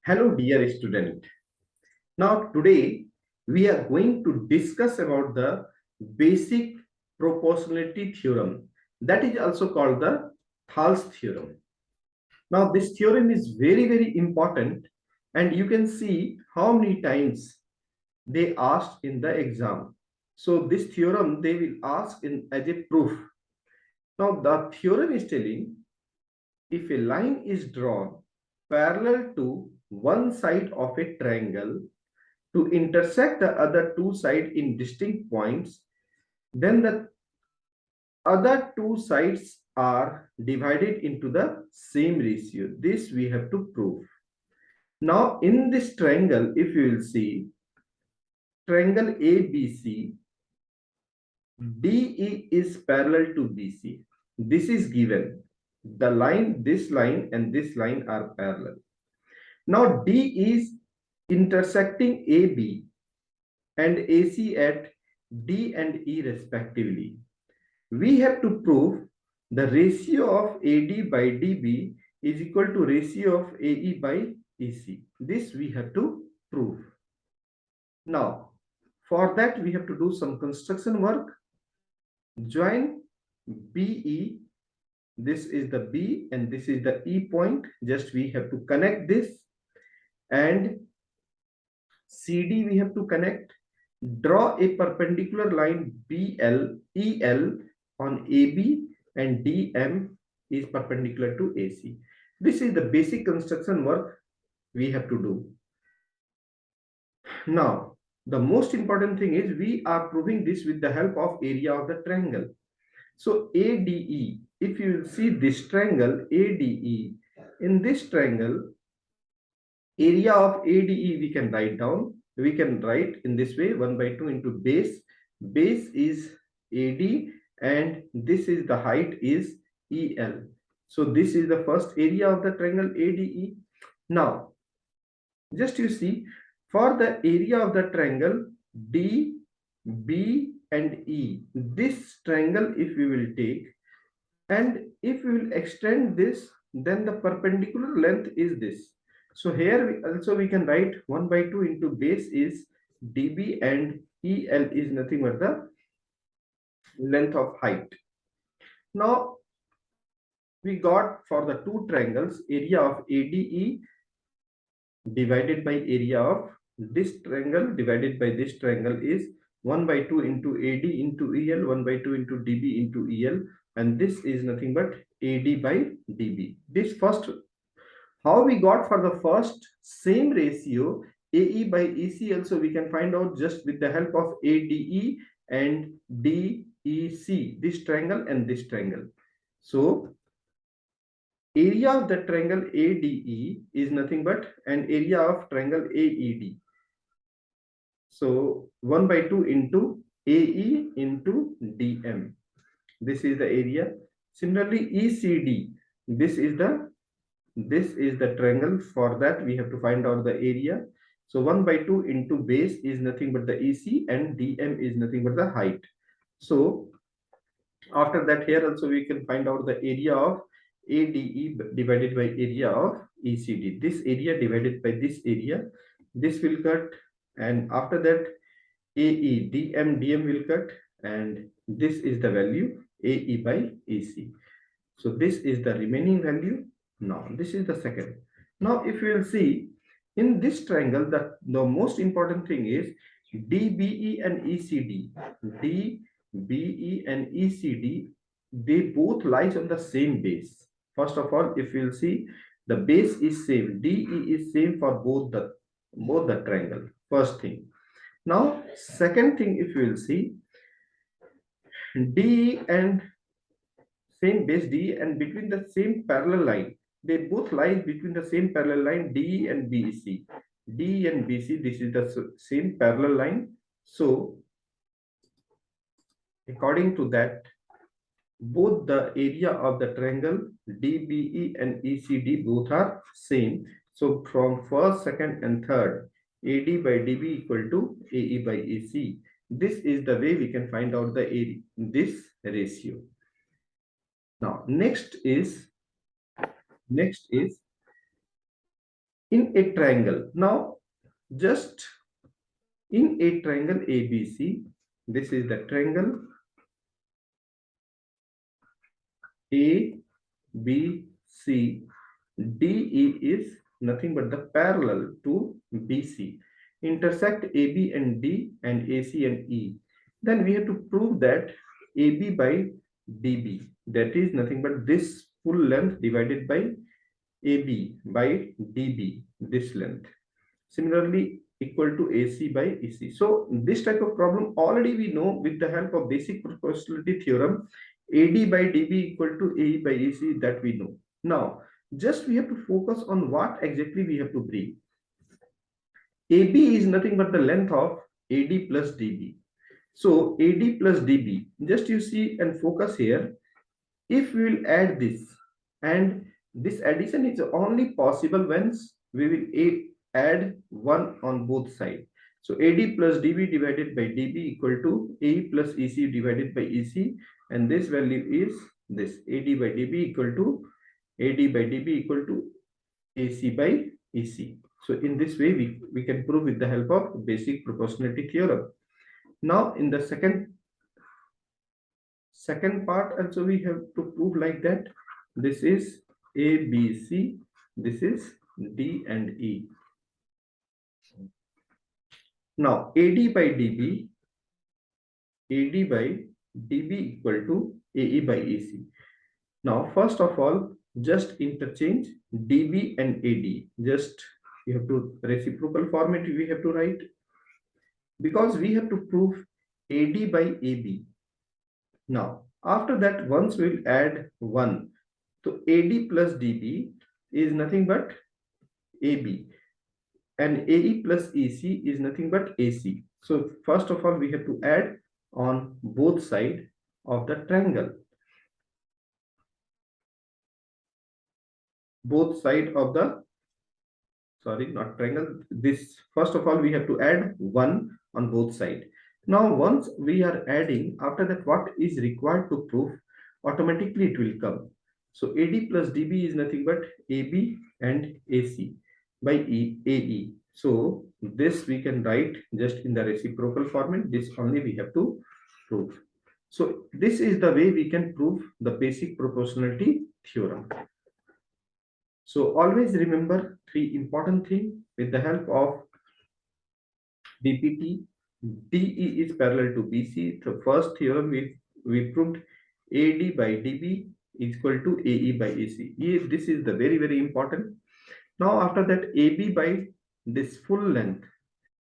Hello dear student. Now today we are going to discuss about the basic proportionality theorem, that is also called the Thal's theorem. Now this theorem is very important, and you can see how many times they asked in the exam. So this theorem they will ask in as a proof. Now the theorem is telling, if a line is drawn parallel to one side of a triangle to intersect the other two sides in distinct points, then the other two sides are divided into the same ratio. This we have to prove. Now in this triangle, if you will see, triangle ABC, DE is parallel to BC. This is given. The line, this line and this line are parallel. Now D is intersecting AB and AC at D and E respectively. We have to prove the ratio of AD by DB is equal to ratio of AE by EC. This we have to prove. Now, for that we have to do some construction work. Join BE. This is the B and this is the E point. Just we have to connect this, and CD we have to connect. Draw a perpendicular line EL on AB, and DM is perpendicular to AC. This is the basic construction work we have to do. Now, the most important thing is we are proving this with the help of area of the triangle. So ADE, if you will see this triangle ADE, in this triangle, area of ADE we can write down. We can write in this way: 1/2 into base. Base is AD and this is the height is EL. So this is the first area of the triangle ADE. Now, just you see, for the area of the triangle D, B and E, this triangle if we will take, and if we will extend this, then the perpendicular length is this. So here we can write 1/2 into base is DB and EL is nothing but the length of height. Now we got for the two triangles area of ADE divided by area of this triangle divided by this triangle is 1/2 into AD into EL, 1/2 into DB into EL, and this is nothing but AD by DB. This first, how we got for the first same ratio AE by EC also we can find out just with the help of ADE and DEC, this triangle and this triangle. So area of the triangle ADE is nothing but an area of triangle AED. So 1/2 into AE into DM. This is the area. Similarly, ECD. This is the triangle. For that we have to find out the area. So 1/2 into base is nothing but the EC and DM is nothing but the height. So after that, here also we can find out the area of ADE divided by area of ECD. This area divided by this area, this will cut, and after that AE DM will cut, and this is the value AE by EC. So this is the remaining value. Now this is the second. Now if you will see in this triangle, that the most important thing is DBE and ECD. DBE and ECD, they both lies on the same base. First of all, if you will see, the base is same. DE is same for both the triangle. First thing. Now second thing, if you will see, DE and same base D and between the same parallel line, they both lie between the same parallel line DE and BC. D and BC, this is the same parallel line. So according to that, both the area of the triangle DBE and ECD both are same. So from first, second and third, AD by DB equal to AE by EC. This is the way we can find out the area, this ratio. Now next is in a triangle. Now, just in a triangle ABC, this is the triangle ABC. DE is nothing but the parallel to BC. Intersect AB and D and AC and E. Then we have to prove that AB by DB, that is nothing but this full length divided by AB by DB, this length. Similarly, equal to AC by EC. So this type of problem already we know with the help of basic proportionality theorem. AD by DB equal to AE by AC, that we know. Now, just we have to focus on what exactly we have to bring. AB is nothing but the length of AD plus DB. So AD plus DB, just you see and focus here. If we will add this, and this addition is only possible when we will add 1 on both sides. So AD plus DB divided by DB equal to AE plus EC divided by EC, and this value is this AD by DB equal to AD by DB equal to AC by EC. So in this way we can prove with the help of basic proportionality theorem. Now in the second part also we have to prove like that. This is ABC, this is D and E. Now AD by DB equal to AE by AC. Now first of all, just interchange DB and AD. Just you have to reciprocal format we have to write, because we have to prove AD by AB. Now after that, once we'll add 1, so AD plus DB is nothing but AB, and AE plus EC is nothing but AC. So first of all, we have to add on both sides of the triangle. Both side of the, sorry, not triangle. This, first of all, we have to add 1 on both sides. Now, once we are adding, after that, what is required to prove? Automatically it will come. So AD plus DB is nothing but AB and AC by AE. So this we can write just in the reciprocal format. This only we have to prove. So this is the way we can prove the basic proportionality theorem. So always remember 3 important things with the help of BPT. DE is parallel to BC. The first theorem we proved AD by DB is equal to AE by AC. This is the very important. Now after that, AB by this full length.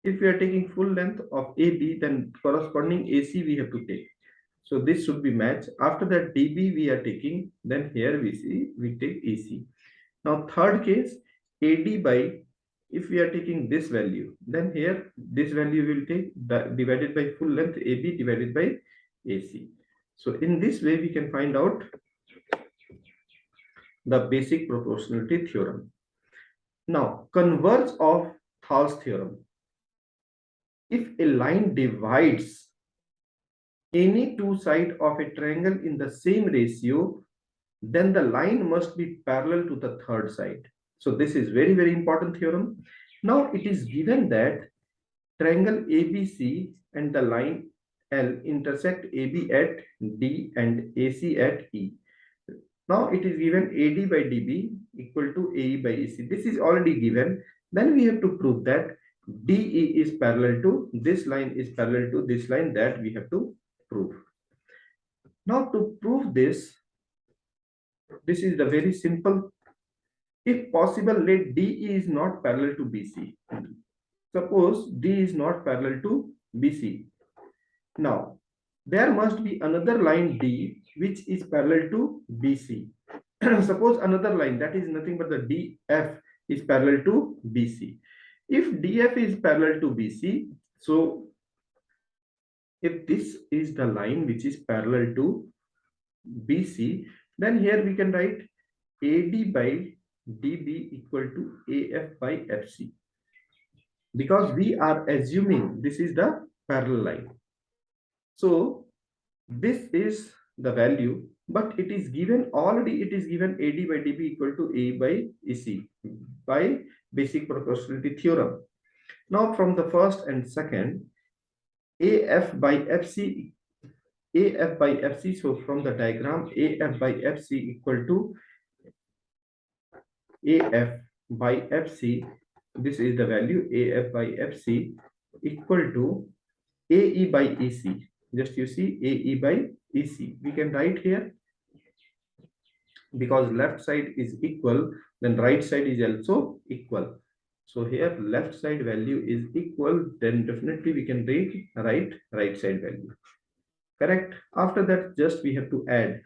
If we are taking full length of AB, then corresponding AC we have to take. So this should be matched. After that, DB we are taking, then here we take AC. Now third case, AD by, if we are taking this value, then here this value will take divided by full length AB divided by AC. So in this way we can find out the basic proportionality theorem. Now converse of Thals theorem. If a line divides any two sides of a triangle in the same ratio, then the line must be parallel to the third side. So this is very important theorem. Now it is given that triangle ABC and the line L intersect AB at D and AC at E. Now it is given AD by DB equal to AE by AC. This is already given. Then we have to prove that DE is parallel to this line, is parallel to this line, that we have to prove. Now to prove this is the very simple. If possible, let DE is not parallel to BC. Suppose D is not parallel to BC. Now, there must be another line D which is parallel to BC. Suppose another line, that is nothing but the DF is parallel to BC. If DF is parallel to BC, so if this is the line which is parallel to BC, then here we can write AD by DB equal to AF by FC, because we are assuming this is the parallel line. So this is the value, but it is given already, it is given AD by DB equal to A by EC by basic proportionality theorem. Now from the first and second, AF by FC, AF by FC, so from the diagram, AF by FC equal to AF by FC, this is the value, AF by FC equal to AE by EC. Just you see AE by EC. We can write here, because left side is equal, then right side is also equal. So here left side value is equal, then definitely we can write right side value. Correct. After that, just we have to add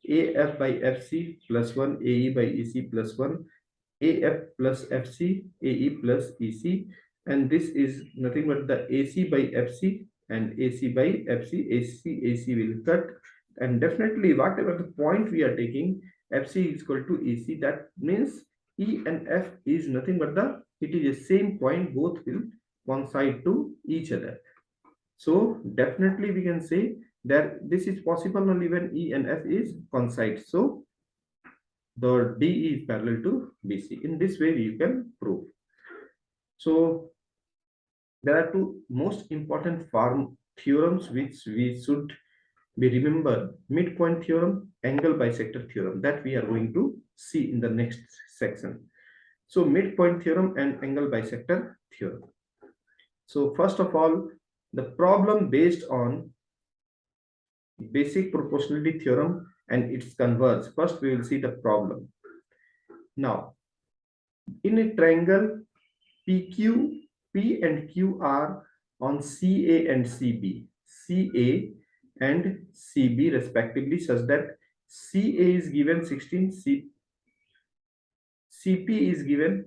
AF by FC plus 1, AE by EC plus 1, AF plus FC, AE plus EC, and this is nothing but the AC by FC and AC by FC. AC will cut, and definitely whatever the point we are taking, FC is equal to EC. That means E and F is nothing but it is the same point, both will coincide to each other. So definitely we can say that this is possible only when E and F is coincide. So the D is parallel to BC. In this way you can prove. So there are two most important form theorems which we should be remembered: midpoint theorem, angle bisector theorem, that we are going to see in the next section. So midpoint theorem and angle bisector theorem. So first of all, the problem based on basic proportionality theorem and its converse. First we will see the problem. Now in a triangle PQ, P and Q are on CA and CB, CA and CB respectively, such that CA is given 16, CP is given,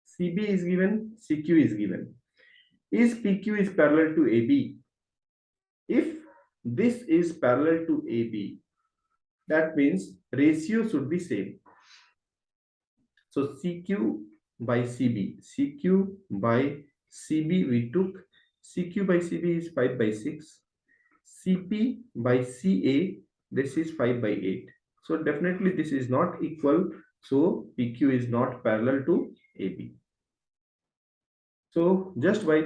CB is given, CQ is given. Is PQ is parallel to AB? If this is parallel to AB, that means ratio should be same. So CQ by CB, CQ by CB we took, CQ by CB is 5 by 6, CP by CA, this is 5 by 8. So definitely this is not equal, so PQ is not parallel to AB. So just by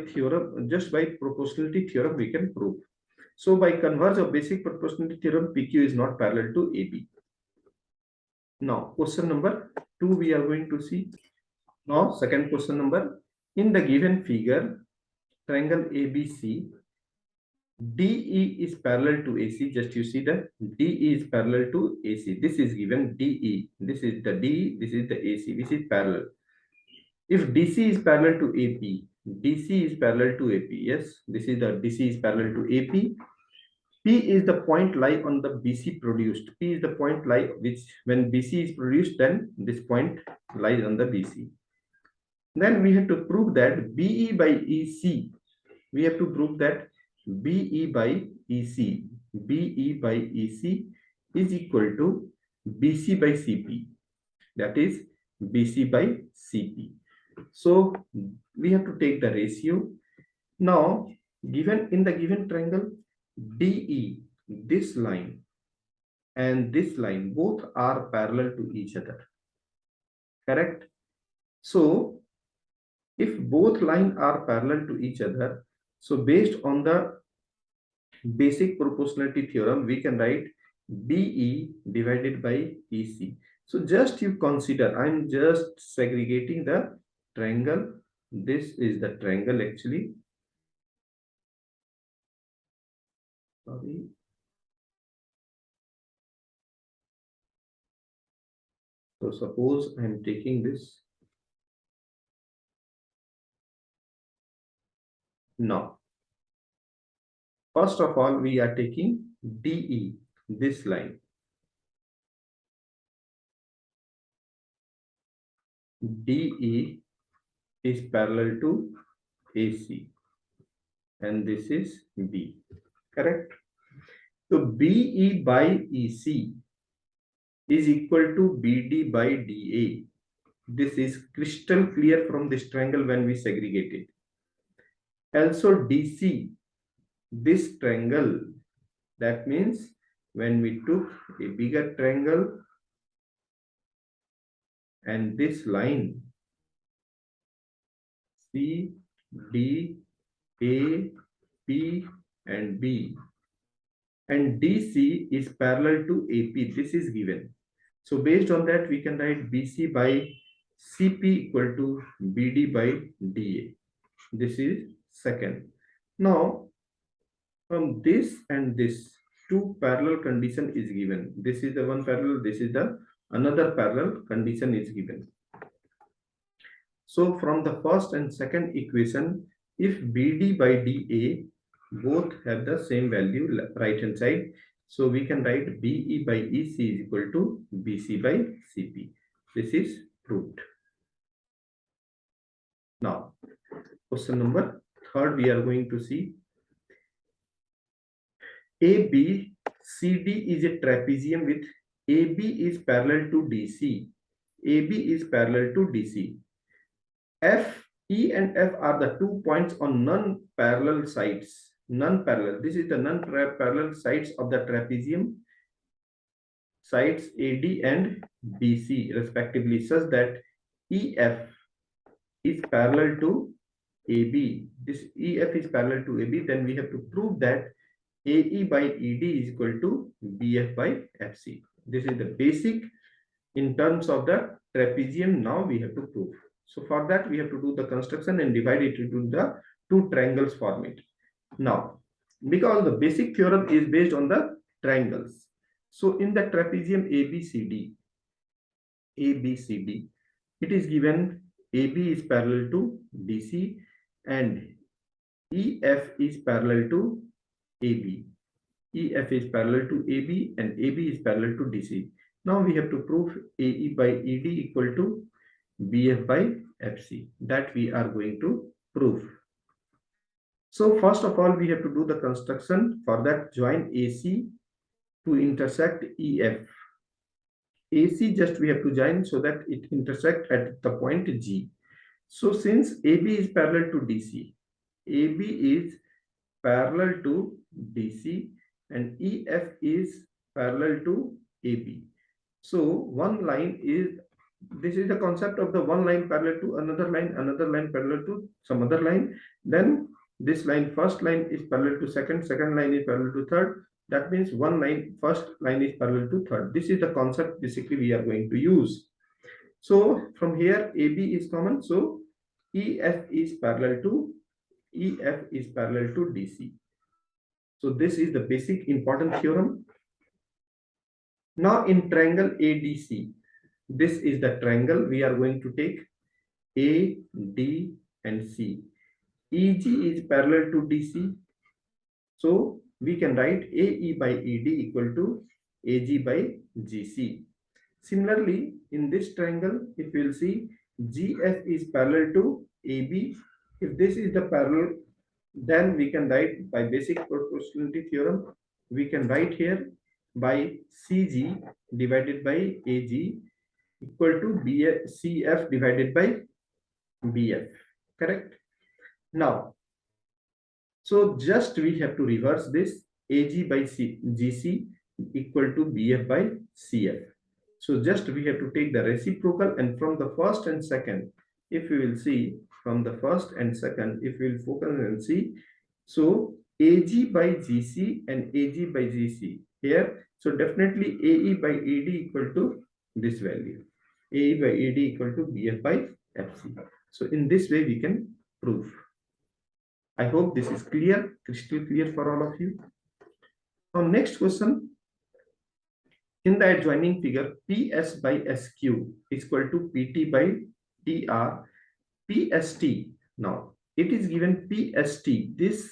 proportionality theorem we can prove. So by converse of basic proportionality theorem, PQ is not parallel to AB. Now question number 2 we are going to see. Now second question number, in the given figure, triangle ABC, DE is parallel to AC. Just you see that DE is parallel to AC. This is given DE. This is the DE, this is the AC, this is parallel. If DC is parallel to AP, DC is parallel to AP. Yes, this is the DC is parallel to AP. P is the point lie on the BC produced. P is the point lie which when BC is produced, then this point lies on the BC. Then we have to prove that BE by EC. We have to prove that BE by EC. BE by EC is equal to BC by CP. That is BC by CP. So we have to take the ratio. Now given in the given triangle DE, this line and this line both are parallel to each other. Correct? So if both lines are parallel to each other, so based on the basic proportionality theorem, we can write BE divided by EC. So just you consider, I'm just segregating the triangle. This is the triangle actually. Sorry. So suppose I'm taking this. Now, first of all, we are taking DE, this line. DE is parallel to AC and this is B. Correct? So BE by EC is equal to BD by DA. This is crystal clear from this triangle when we segregate it. Also DC, this triangle, that means when we took a bigger triangle and this line C, D, A, P, and B, and DC is parallel to AP. This is given. So based on that, we can write BC by CP equal to BD by DA. This is second. Now, from this and this, two parallel condition is given. This is the one parallel, this is the another parallel condition is given. So from the first and second equation, if BD by DA both have the same value right hand side, so we can write BE by EC is equal to BC by CP. This is proved. Now, question number third, we are going to see ABCD is a trapezium with AB is parallel to DC. AB is parallel to DC. F, E and F are the 2 points on non-parallel sides. Non-parallel. This is the non-parallel sides of the trapezium, sides AD and BC respectively, such that EF is parallel to AB. This EF is parallel to AB. Then we have to prove that AE by ED is equal to BF by FC. This is the basic in terms of the trapezium. Now we have to prove. So for that, we have to do the construction and divide it into the two triangles format. Now, because the basic theorem is based on the triangles. So in the trapezium ABCD, it is given AB is parallel to DC and EF is parallel to AB. EF is parallel to AB and AB is parallel to DC. Now we have to prove AE by ED equal to BF by FC. That we are going to prove. So first of all, we have to do the construction. For that, join AC to intersect EF. AC just we have to join so that it intersect at the point G. So since AB is parallel to DC, AB is parallel to DC and EF is parallel to AB. So one line is, this is the concept of the one line parallel to another line parallel to some other line. Then this line, first line is parallel to second line is parallel to third. That means one line, first line is parallel to third. This is the concept basically we are going to use. So from here AB is common. So EF is parallel to DC. So this is the basic important theorem. Now in triangle ADC, this is the triangle we are going to take A, D and C. EG is parallel to DC. So we can write AE by ED equal to AG by GC. Similarly, in this triangle, if you will see, GF is parallel to AB. If this is the parallel, then we can write by basic proportionality theorem, we can write here by CG divided by AG equal to CF divided by BF. Correct? Now, so just we have to reverse this, AG by GC equal to BF by CF. So just we have to take the reciprocal, and from the first and second, if we will see from the first and second, if we will focus and see, so AG by GC and AG by GC here. So definitely AE by ED equal to this value. AE by ED equal to BF by FC. So in this way we can prove. I hope this is clear, crystal clear for all of you. Now next question. In the adjoining figure, PS by SQ is equal to PT by TR, PST. Now it is given PST. This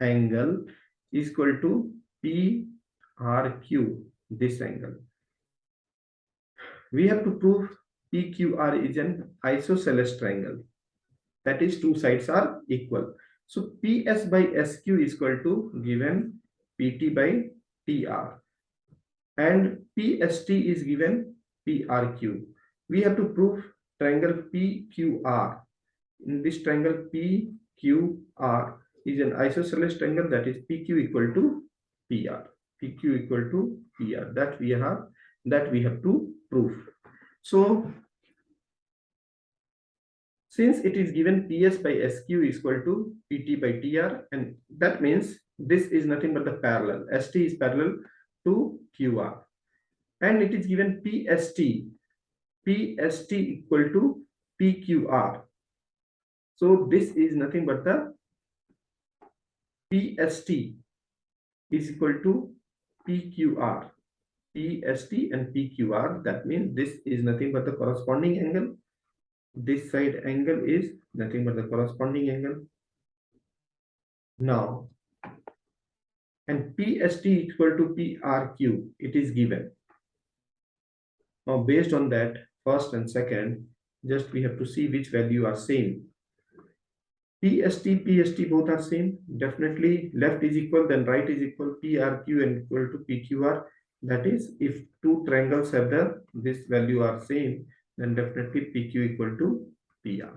angle is equal to PRQ. This angle. We have to prove PQR is an isosceles triangle. That is, two sides are equal. So PS by SQ is equal to given PT by TR. And PST is given PRQ. We have to prove triangle PQR. In this triangle PQR is an isosceles triangle, that is PQ equal to PR. PQ equal to PR. That we have to prove. So Since it is given PS by SQ is equal to PT by TR, and that means this is nothing but the parallel. ST is parallel to QR. And it is given PST equal to PQR. So this is nothing but the PST is equal to PQR. PST and PQR, that means this is nothing but the corresponding angle. This side angle is nothing but the corresponding angle. Now, and PST equal to PRQ, it is given. Now, based on that, first and second, just we have to see which value are same. PST both are same. Definitely left is equal, then right is equal. PRQ and equal to PQR. That is, if two triangles have this value are same, then definitely PQ equal to PR.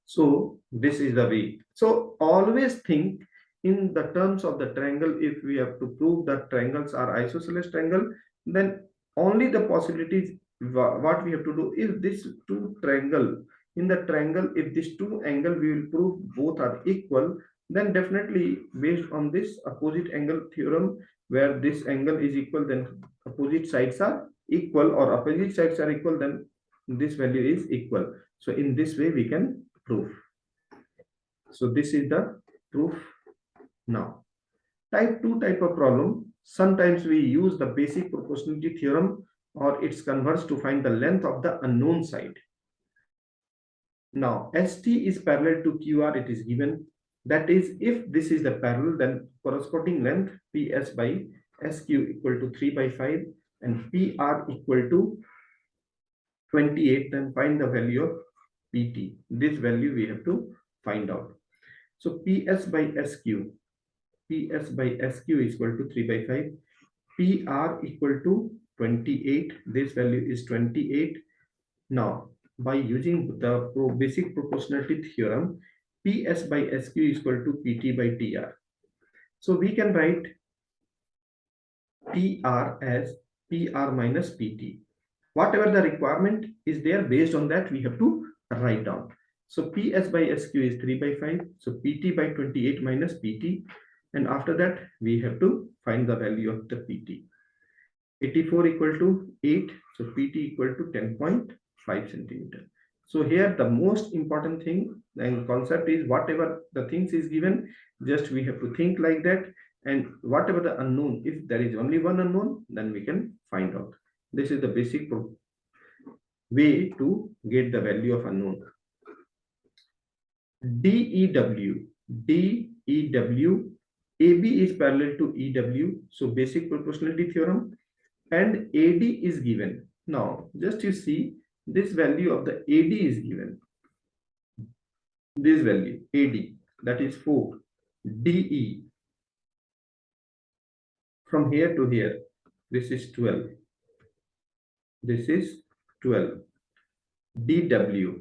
So this is the way. So always think in the terms of the triangle. If we have to prove that triangles are isosceles triangle, then only the possibilities what we have to do is this two triangle. In the triangle, if this two angle we will prove both are equal, then definitely based on this opposite angle theorem, where this angle is equal, then opposite sides are equal, or opposite sides are equal, then this value is equal. So in this way we can prove. So this is the proof. Now, type 2 type of problem, sometimes we use the basic proportionality theorem or its converse to find the length of the unknown side. Now, ST is parallel to QR, it is given. That is, if this is the parallel, then corresponding length PS by SQ equal to 3 by 5 and PR equal to 28, then find the value of PT. This value we have to find out. So PS by SQ is equal to 3 by 5. PR equal to 28. This value is 28. Now, by using the basic proportionality theorem, PS by SQ is equal to PT by TR. So we can write PR as PR minus PT. Whatever the requirement is there, based on that we have to write down. So PS by SQ is 3 by 5. So PT by 28 minus PT. And after that, we have to find the value of the PT. 84 equal to 8. So PT equal to 10.5 centimeter. So here the most important thing and concept is, whatever the things is given, just we have to think like that. And whatever the unknown, if there is only one unknown, then we can find out. This is the basic way to get the value of unknown. DEW, AB is parallel to EW. So basic proportionality theorem, and AD is given. Now, just you see, this value of the AD is given. This value, AD, that is 4. DE, from here to here, this is 12. This is 12. DW,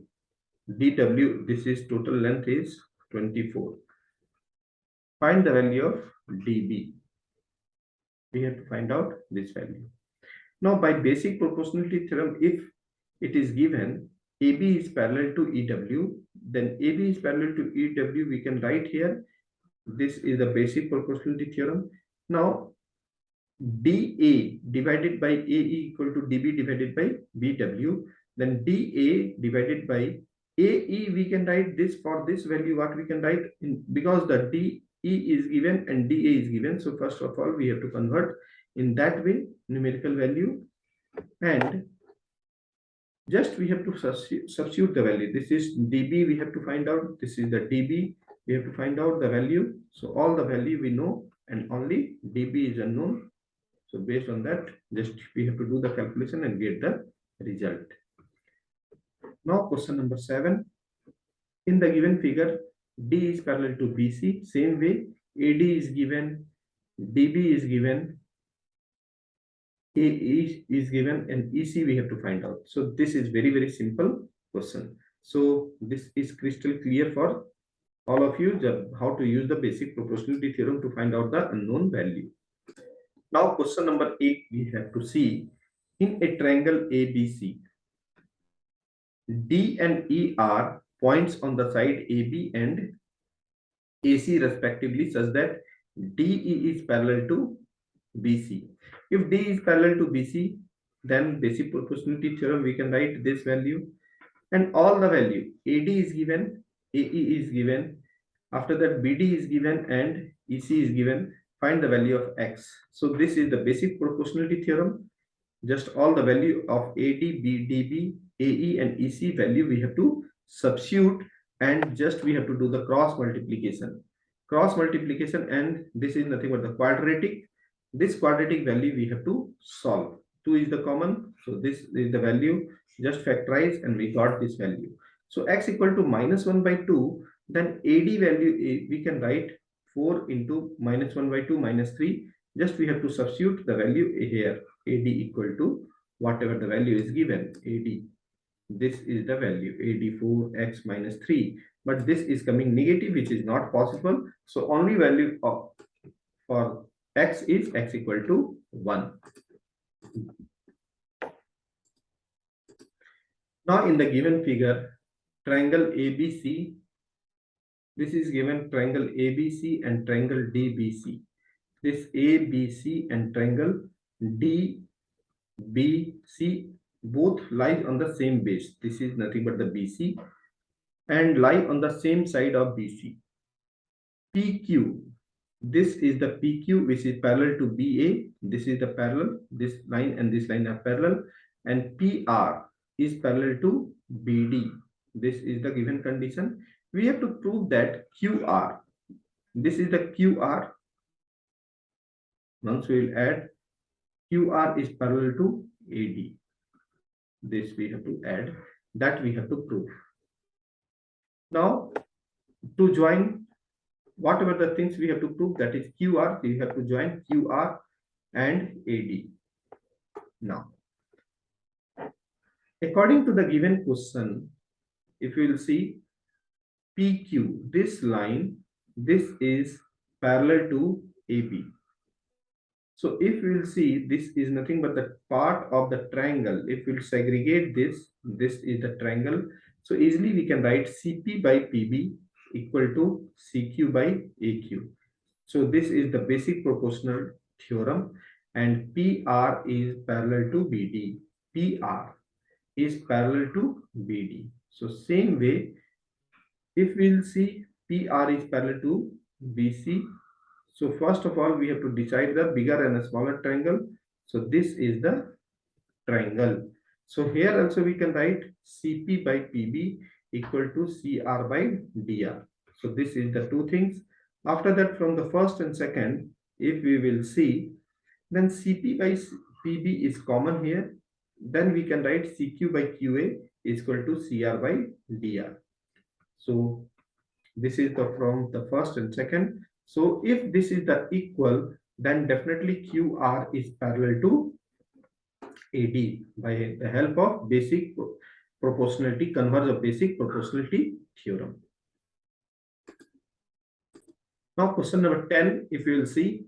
this is total length is 24. Find the value of DB. We have to find out this value. Now, by basic proportionality theorem, if it is given AB is parallel to EW, then AB is parallel to EW, we can write here, this is the basic proportionality theorem. Now, DA divided by AE equal to DB divided by BW, then DA divided by AE, we can write this for this value, what we can write in, because the DE is given and DA is given. So first of all, we have to convert in that way, numerical value, and just we have to substitute the value. This is DB, we have to find out. This is the DB, we have to find out the value. So all the value we know and only DB is unknown. So based on that, just we have to do the calculation and get the result. Now question number 7. In the given figure, D is parallel to BC. Same way, AD is given, DB is given, AE is given, and EC we have to find out. So this is very, very simple question. So this is crystal clear for all of you, how to use the basic proportionality theorem to find out the unknown value. Now question number 8, we have to see, in a triangle ABC, D and E are points on the side AB and AC respectively, such that DE is parallel to BC. If D is parallel to BC, then basic proportionality theorem we can write this value, and all the value AD is given, AE is given, after that BD is given and EC is given. Find the value of X. So this is the basic proportionality theorem. Just all the value of AD, BDB, AE and EC value we have to substitute, and just we have to do the cross multiplication. Cross multiplication, and this is nothing but the quadratic. This quadratic value we have to solve. 2 is the common, so this is the value. Just factorize and we got this value. So X equal to minus 1 by 2, then AD value we can write 4 into minus 1 by 2 minus 3. Just we have to substitute the value here. AD equal to whatever the value is given. AD, this is the value, AD 4x minus 3, but this is coming negative, which is not possible. So only value of for X is X equal to 1. Now in the given figure, triangle ABC, this is given triangle ABC and triangle DBC. This ABC and triangle DBC both lie on the same base. This is nothing but the BC and lie on the same side of BC. PQ, this is the PQ which is parallel to BA. This is the parallel, this line and this line are parallel, and PR is parallel to BD. This is the given condition. We have to prove that QR, this is the QR. Once we will add, QR is parallel to AD. This we have to add, that we have to prove. Now to join whatever the things we have to prove, that is QR, we have to join QR and AD. Now according to the given question, if you will see PQ, this line, this is parallel to AB. So if we will see, this is nothing but the part of the triangle. If we will segregate this, this is the triangle. So easily we can write CP by PB equal to CQ by AQ. So this is the basic proportional theorem, and PR is parallel to BD. PR is parallel to BD. So same way, if we will see PR is parallel to BC, so first of all we have to decide the bigger and a smaller triangle. So this is the triangle. So here also we can write CP by PB equal to CR by DR. So this is the two things. After that, from the first and second, if we will see, then CP by PB is common here. Then we can write CQ by QA is equal to CR by DR. So this is the from the first and second. So if this is the equal, then definitely QR is parallel to AD by the help of basic proportionality, converge of basic proportionality theorem. Now question number 10, if you will see,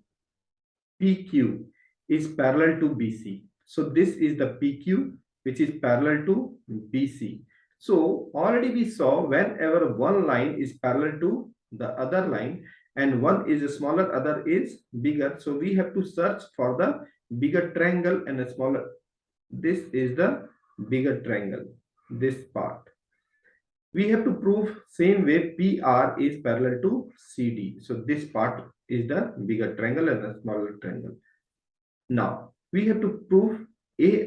PQ is parallel to BC. So this is the PQ which is parallel to BC. So already we saw whenever one line is parallel to the other line and one is smaller, other is bigger. So we have to search for the bigger triangle and a smaller. This is the bigger triangle, this part. We have to prove same way PR is parallel to CD. So this part is the bigger triangle and the smaller triangle. Now we have to prove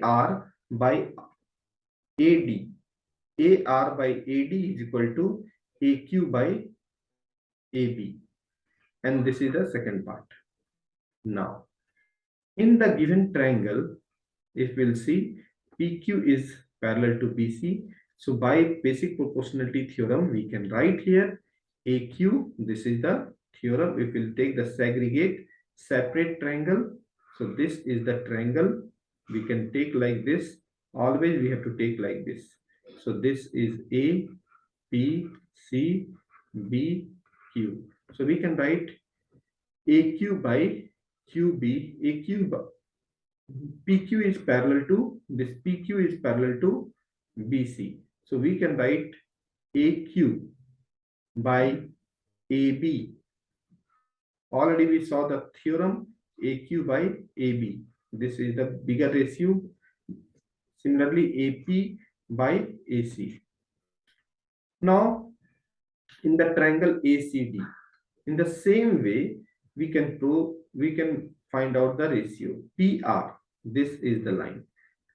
AR by AD. AR by AD is equal to AQ by AB. And this is the second part. Now, in the given triangle, if we'll see, PQ is parallel to BC. So by basic proportionality theorem, we can write here AQ. This is the theorem. If we'll take the segregate separate triangle, so this is the triangle. We can take like this. Always we have to take like this. So this is A, B, C, B, Q. So we can write AQ by QB. AQ by PQ is parallel to this. PQ is parallel to BC. So we can write AQ by AB. Already we saw the theorem AQ by AB. This is the bigger ratio. Similarly, AP by AC. Now, in the triangle ACD, in the same way, we can find out the ratio. PR, this is the line,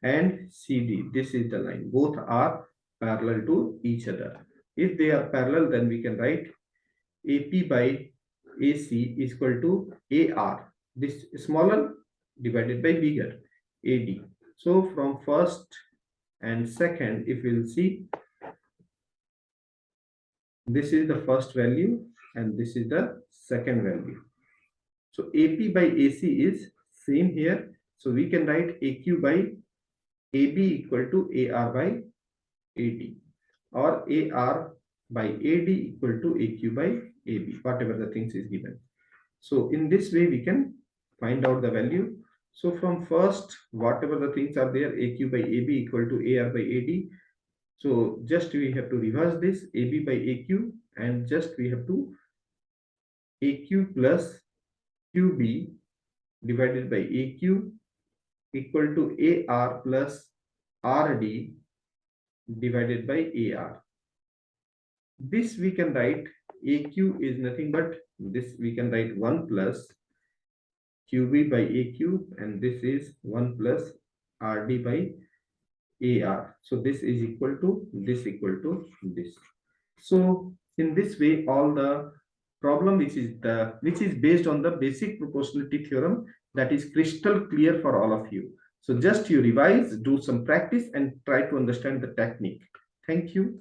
and CD, this is the line. Both are parallel to each other. If they are parallel, then we can write AP by AC is equal to AR. This smaller divided by bigger, AD. So from first and second, if we'll see, this is the first value and this is the second value. So AP by AC is same here. So we can write AQ by AB equal to AR by AD, or AR by AD equal to AQ by AB, whatever the things is given. So in this way we can find out the value. So from first, whatever the things are there, AQ by AB equal to AR by AD. So just we have to reverse this, AB by AQ, and just we have to AQ plus QB divided by AQ equal to AR plus RD divided by AR. This we can write, AQ is nothing but this, we can write 1 plus QB by AQ, and this is 1 plus RD by AR. So this is equal to this equal to this. So in this way, all the problem which is based on the basic proportionality theorem, that is crystal clear for all of you. So just you revise, do some practice, and try to understand the technique. Thank you.